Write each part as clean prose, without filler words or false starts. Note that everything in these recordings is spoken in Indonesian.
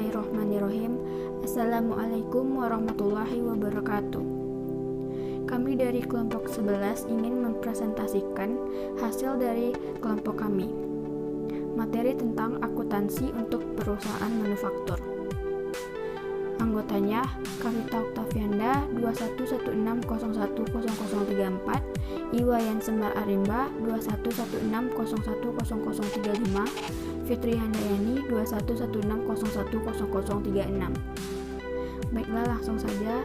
Bismillahirrahmanirrahim. Assalamualaikum warahmatullahi wabarakatuh. Kami dari kelompok 11 ingin mempresentasikan hasil dari kelompok kami. Materi tentang akuntansi untuk perusahaan manufaktur. Anggotanya Kavita Oktavianda 2116010034, Iwayan Sembar Arimba 2116010035, Fitri Handayani 2116010036. Baiklah, langsung saja,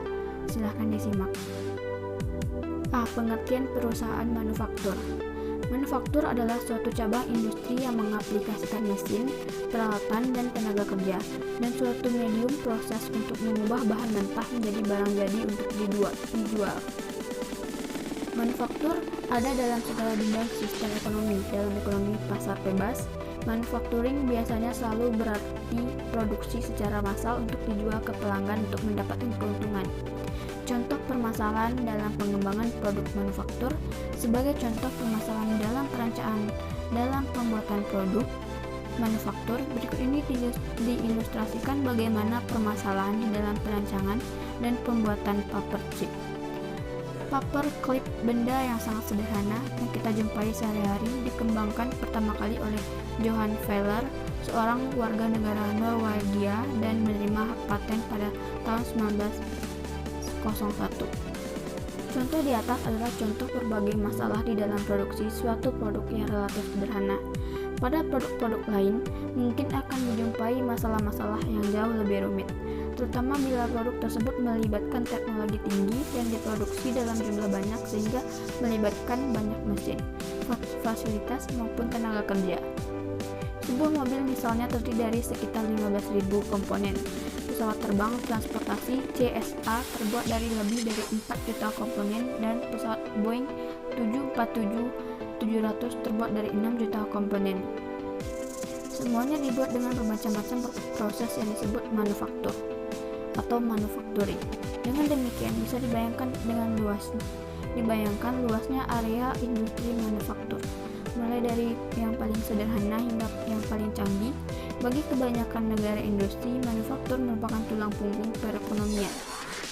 silahkan disimak. Pengertian perusahaan manufaktur. Manufaktur adalah suatu cabang industri yang mengaplikasikan mesin, peralatan, dan tenaga kerja, dan suatu medium proses untuk mengubah bahan mentah menjadi barang jadi untuk dijual. Manufaktur ada dalam segala bidang sistem ekonomi. Dalam ekonomi pasar bebas, manufacturing biasanya selalu berarti produksi secara massal untuk dijual ke pelanggan untuk mendapatkan keuntungan. Contoh permasalahan dalam pengembangan produk manufaktur. Sebagai contoh permasalahan dalam perencanaan dalam pembuatan produk manufaktur, berikut ini diilustrasikan bagaimana permasalahan di dalam perancangan dan pembuatan paper chip. Paper clip, benda yang sangat sederhana yang kita jumpai sehari-hari, dikembangkan pertama kali oleh Johan Feller, seorang warga negara Norwegia, dan menerima hak paten pada tahun 1901. Contoh di atas adalah contoh berbagai masalah di dalam produksi suatu produk yang relatif sederhana. Pada produk-produk lain, mungkin akan menjumpai masalah-masalah yang jauh lebih rumit, terutama bila produk tersebut melibatkan teknologi tinggi dan diproduksi dalam jumlah banyak sehingga melibatkan banyak mesin, fasilitas maupun tenaga kerja. Sebuah mobil misalnya terdiri dari sekitar 15.000 komponen. Pesawat terbang transportasi CSA terbuat dari lebih dari 4 juta komponen, dan pesawat Boeing 747-700 terbuat dari 6 juta komponen. Semuanya dibuat dengan bermacam-macam proses yang disebut manufaktur atau manufacturing. Dengan demikian bisa dibayangkan luasnya area industri manufaktur, mulai dari yang paling sederhana hingga yang paling canggih. Bagi kebanyakan negara industri, manufaktur merupakan tulang punggung perekonomian.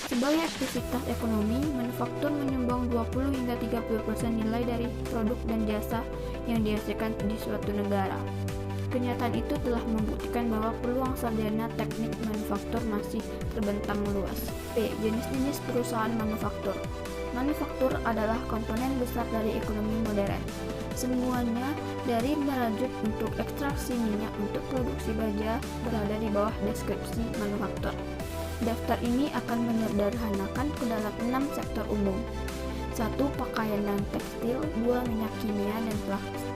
Sebagai aktivitas ekonomi, manufaktur menyumbang 20 hingga 30% nilai dari produk dan jasa yang dihasilkan di suatu negara. Kenyataan itu telah membuktikan bahwa peluang sarjana teknik manufaktur masih terbentang luas. Jenis-jenis perusahaan manufaktur. Manufaktur adalah komponen besar dari ekonomi modern. Semuanya dari merajut untuk ekstraksi minyak untuk produksi baja berada di bawah deskripsi manufaktur. Daftar ini akan menyederhanakan ke dalam 6 sektor umum. 1. Pakaian dan tekstil. 2. Minyak kimia dan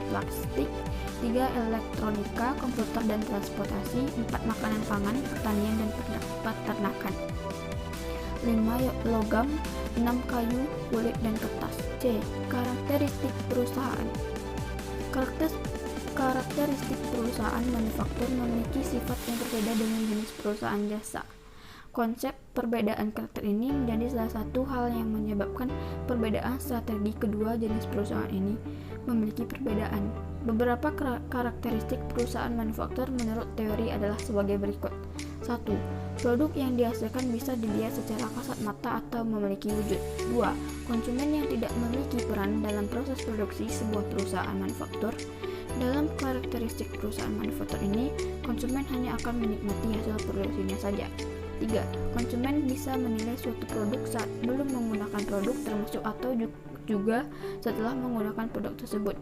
plastik. 3. Elektronika, komputer dan transportasi. 4. Makanan pangan, pertanian dan peternakan. 5. Logam. 6. Kayu, kulit dan kertas. C. Karakteristik perusahaan. Karakteristik perusahaan manufaktur memiliki sifat yang berbeda dengan jenis perusahaan jasa. Konsep perbedaan karakter ini menjadi salah satu hal yang menyebabkan perbedaan strategi kedua jenis perusahaan ini memiliki perbedaan. Beberapa karakteristik perusahaan manufaktur menurut teori adalah sebagai berikut. 1. Produk yang dihasilkan bisa dilihat secara kasat mata atau memiliki wujud. 2. Konsumen yang tidak memiliki peran dalam proses produksi sebuah perusahaan manufaktur. Dalam karakteristik perusahaan manufaktur ini, konsumen hanya akan menikmati hasil produksinya saja. 3. Konsumen bisa menilai suatu produk saat belum menggunakan produk termasuk atau juga setelah menggunakan produk tersebut.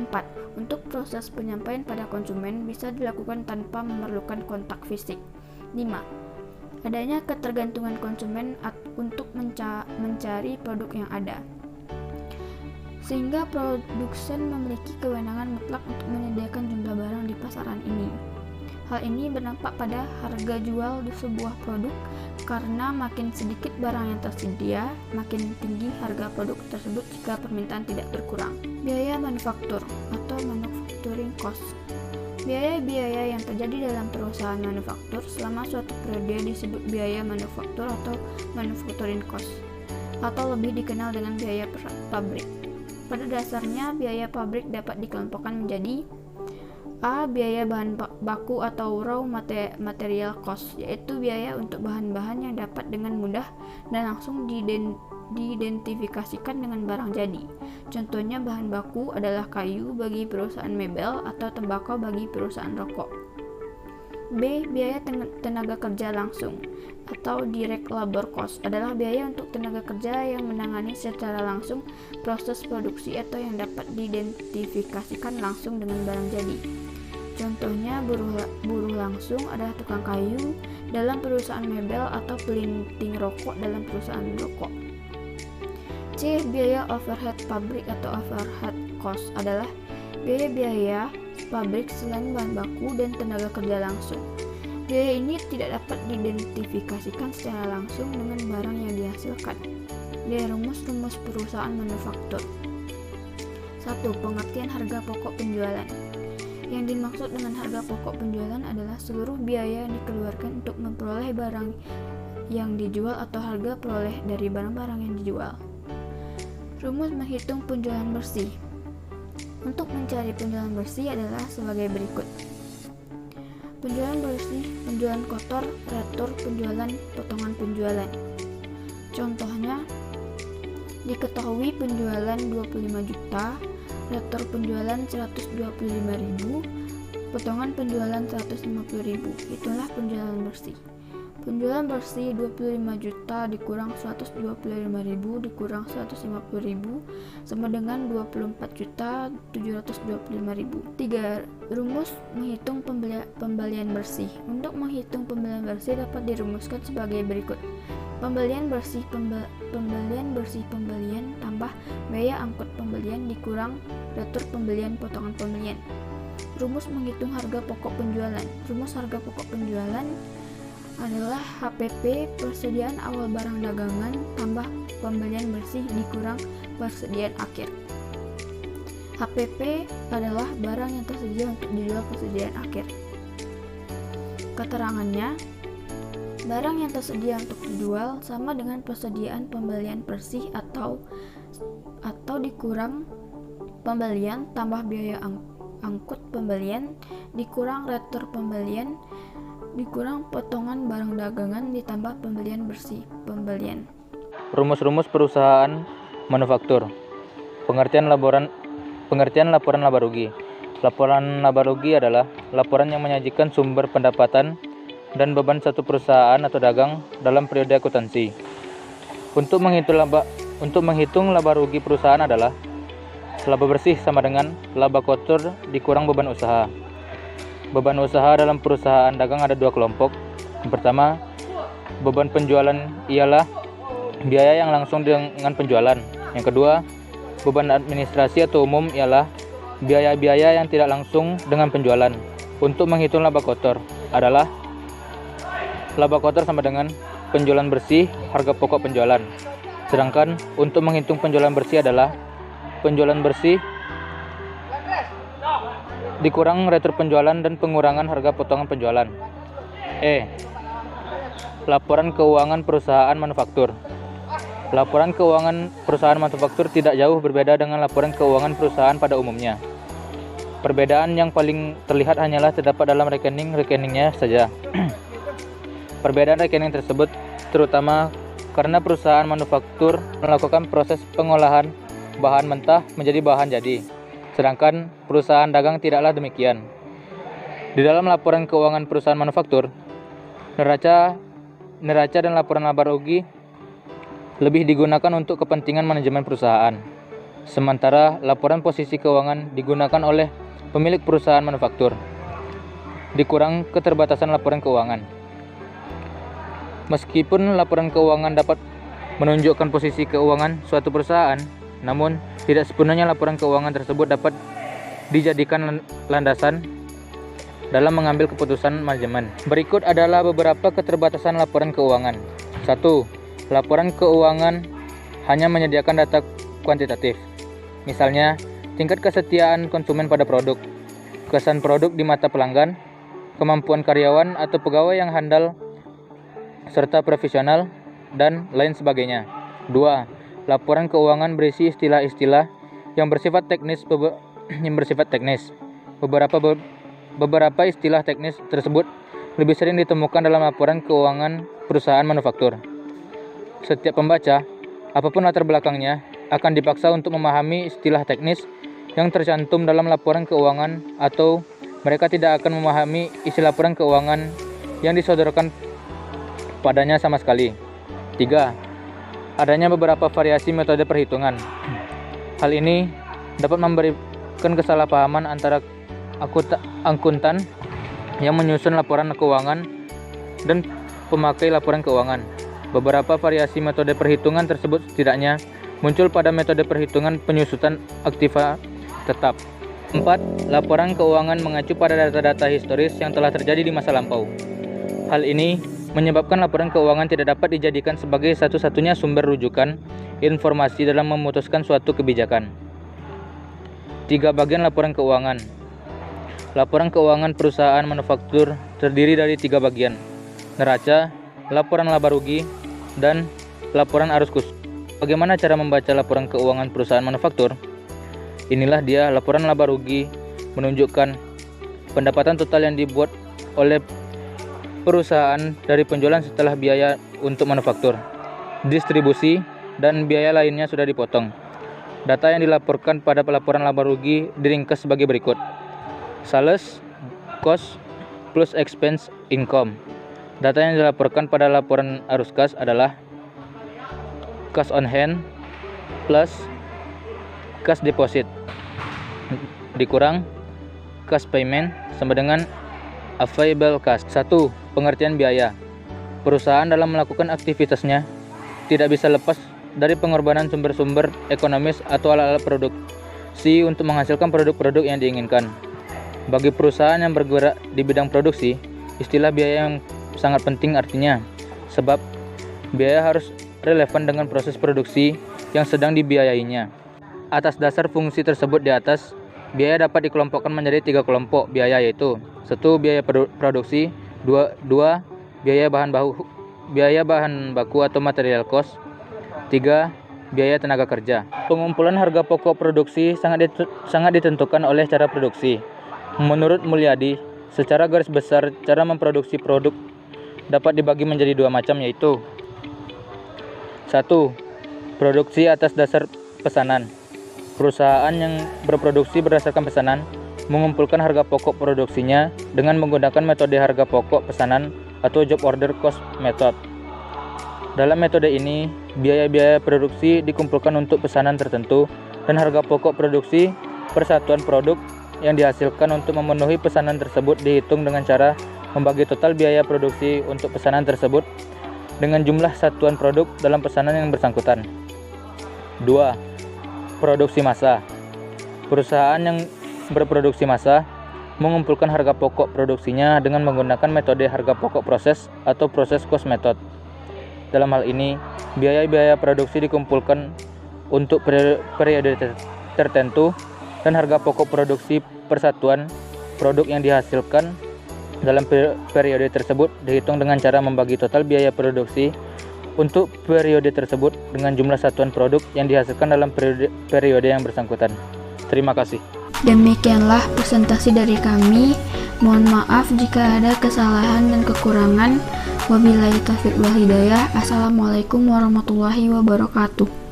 4. Untuk proses penyampaian pada konsumen bisa dilakukan tanpa memerlukan kontak fisik. 5. Adanya ketergantungan konsumen untuk mencari produk yang ada, sehingga produsen memiliki kewenangan mutlak untuk menyediakan jumlah barang di pasaran ini. Hal ini berdampak pada harga jual di sebuah produk, karena makin sedikit barang yang tersedia, makin tinggi harga produk tersebut jika permintaan tidak berkurang. Biaya manufaktur atau manufacturing cost. Biaya-biaya yang terjadi dalam perusahaan manufaktur selama suatu periode disebut biaya manufaktur atau manufacturing cost, atau lebih dikenal dengan biaya pabrik. Pada dasarnya, biaya pabrik dapat dikelompokkan menjadi A. Biaya bahan baku atau raw material cost, yaitu biaya untuk bahan-bahan yang dapat dengan mudah dan langsung diidentifikasikan dengan barang jadi. Contohnya bahan baku adalah kayu bagi perusahaan mebel atau tembakau bagi perusahaan rokok. B. Biaya tenaga kerja langsung atau direct labor cost adalah biaya untuk tenaga kerja yang menangani secara langsung proses produksi atau yang dapat diidentifikasikan langsung dengan barang jadi. Contohnya buruh langsung adalah tukang kayu dalam perusahaan mebel atau pelinting rokok dalam perusahaan rokok. C. Biaya overhead pabrik atau overhead cost adalah biaya pabrik selain bahan baku dan tenaga kerja langsung. Biaya ini tidak dapat diidentifikasikan secara langsung dengan barang yang dihasilkan. D. Rumus-rumus perusahaan manufaktur. 1. Pengertian harga pokok penjualan. Yang dimaksud dengan harga pokok penjualan adalah seluruh biaya yang dikeluarkan untuk memperoleh barang yang dijual atau harga peroleh dari barang-barang yang dijual. Rumus menghitung penjualan bersih. Untuk mencari penjualan bersih adalah sebagai berikut. Penjualan bersih, penjualan kotor, retur penjualan, potongan penjualan. Contohnya, diketahui penjualan 25 juta, retur penjualan 125.000, potongan penjualan 150.000. Itulah penjualan bersih. Penjualan bersih 25 juta dikurang 125.000 dikurang 150.000 sama dengan 24.725.000. 3. Rumus menghitung pembelian bersih. Untuk menghitung pembelian bersih dapat dirumuskan sebagai berikut. Pembelian bersih pembelian tambah biaya angkut pembelian dikurang retur pembelian potongan pembelian. Rumus menghitung harga pokok penjualan. Rumus harga pokok penjualan adalah HPP persediaan awal barang dagangan tambah pembelian bersih dikurang persediaan akhir. HPP adalah barang yang tersedia untuk dijual persediaan akhir. Keterangannya, barang yang tersedia untuk dijual sama dengan persediaan pembelian bersih atau dikurang pembelian tambah biaya angkut pembelian dikurang retur pembelian dikurang potongan barang dagangan ditambah pembelian bersih pembelian. Rumus-rumus perusahaan manufaktur. Pengertian laporan laba rugi. Laporan laba rugi adalah laporan yang menyajikan sumber pendapatan dan beban satu perusahaan atau dagang dalam periode akuntansi. Untuk menghitung laba rugi perusahaan adalah laba bersih sama dengan laba kotor dikurang beban usaha. Beban usaha dalam perusahaan dagang ada dua kelompok. Yang pertama, beban penjualan ialah biaya yang langsung dengan penjualan. Yang kedua, beban administrasi atau umum ialah biaya-biaya yang tidak langsung dengan penjualan. Untuk menghitung laba kotor adalah laba kotor sama dengan penjualan bersih harga pokok penjualan. Sedangkan untuk menghitung penjualan bersih adalah penjualan bersih dikurang retur penjualan dan pengurangan harga potongan penjualan. E. Laporan keuangan perusahaan manufaktur. Laporan keuangan perusahaan manufaktur tidak jauh berbeda dengan laporan keuangan perusahaan pada umumnya. Perbedaan yang paling terlihat hanyalah terdapat dalam rekeningnya saja. Perbedaan rekening tersebut terutama karena perusahaan manufaktur melakukan proses pengolahan bahan mentah menjadi bahan jadi. Sedangkan perusahaan dagang tidaklah demikian. Di dalam laporan keuangan perusahaan manufaktur, neraca dan laporan laba rugi lebih digunakan untuk kepentingan manajemen perusahaan. Sementara laporan posisi keuangan digunakan oleh pemilik perusahaan manufaktur. Dikurang keterbatasan laporan keuangan. Meskipun laporan keuangan dapat menunjukkan posisi keuangan suatu perusahaan, namun tidak sepenuhnya laporan keuangan tersebut dapat dijadikan landasan dalam mengambil keputusan manajemen. Berikut adalah beberapa keterbatasan laporan keuangan. 1. Laporan keuangan hanya menyediakan data kuantitatif. Misalnya, tingkat kesetiaan konsumen pada produk, kesan produk di mata pelanggan, kemampuan karyawan atau pegawai yang handal serta profesional, dan lain sebagainya. 2. Laporan keuangan berisi istilah-istilah yang bersifat teknis. beberapa istilah teknis tersebut lebih sering ditemukan dalam laporan keuangan perusahaan manufaktur. Setiap pembaca, apapun latar belakangnya, akan dipaksa untuk memahami istilah teknis yang tercantum dalam laporan keuangan, atau mereka tidak akan memahami isi laporan keuangan yang disodorkan padanya sama sekali. 3. Adanya beberapa variasi metode perhitungan. Hal ini dapat memberikan kesalahpahaman antara akuntan yang menyusun laporan keuangan dan pemakai laporan keuangan. Beberapa variasi metode perhitungan tersebut setidaknya muncul pada metode perhitungan penyusutan aktiva tetap. 4. Laporan keuangan mengacu pada data-data historis yang telah terjadi di masa lampau. Hal ini menyebabkan laporan keuangan tidak dapat dijadikan sebagai satu-satunya sumber rujukan informasi dalam memutuskan suatu kebijakan. 3. Bagian laporan keuangan. Laporan keuangan perusahaan manufaktur terdiri dari 3 bagian: neraca, laporan laba rugi, dan laporan arus khusus. Bagaimana cara membaca laporan keuangan perusahaan manufaktur? Inilah dia laporan laba rugi, menunjukkan pendapatan total yang dibuat oleh perusahaan dari penjualan setelah biaya untuk manufaktur, distribusi, dan biaya lainnya sudah dipotong. Data yang dilaporkan pada laporan laba rugi diringkas sebagai berikut: sales, cost, plus expense, income. Data yang dilaporkan pada laporan arus kas adalah cash on hand plus cash deposit dikurang cash payment sama dengan available cash. 1. Pengertian biaya. Perusahaan dalam melakukan aktivitasnya tidak bisa lepas dari pengorbanan sumber-sumber ekonomis atau alat-alat produksi untuk menghasilkan produk-produk yang diinginkan. Bagi perusahaan yang bergerak di bidang produksi, istilah biaya yang sangat penting, artinya sebab biaya harus relevan dengan proses produksi yang sedang dibiayainya. Atas dasar fungsi tersebut di atas, biaya dapat dikelompokkan menjadi 3 kelompok biaya, yaitu 1. Biaya produksi, 2. Biaya bahan baku atau material cost, 3. Biaya tenaga kerja. Pengumpulan harga pokok produksi sangat ditentukan oleh cara produksi. Menurut Mulyadi, secara garis besar cara memproduksi produk dapat dibagi menjadi 2 macam, yaitu 1. Produksi atas dasar pesanan. Perusahaan yang berproduksi berdasarkan pesanan mengumpulkan harga pokok produksinya dengan menggunakan metode harga pokok pesanan atau job order cost method. Dalam metode ini, biaya-biaya produksi dikumpulkan untuk pesanan tertentu dan harga pokok produksi persatuan produk yang dihasilkan untuk memenuhi pesanan tersebut dihitung dengan cara membagi total biaya produksi untuk pesanan tersebut dengan jumlah satuan produk dalam pesanan yang bersangkutan. 2. Produksi massa. Perusahaan yang berproduksi massa mengumpulkan harga pokok produksinya dengan menggunakan metode harga pokok proses atau proses cost method. Dalam hal ini, biaya-biaya produksi dikumpulkan untuk periode tertentu dan harga pokok produksi persatuan produk yang dihasilkan dalam periode tersebut dihitung dengan cara membagi total biaya produksi untuk periode tersebut dengan jumlah satuan produk yang dihasilkan dalam periode yang bersangkutan. Terima kasih. Demikianlah presentasi dari kami. Mohon maaf jika ada kesalahan dan kekurangan. Wabillahi taufiq wal hidayah. Assalamualaikum warahmatullahi wabarakatuh.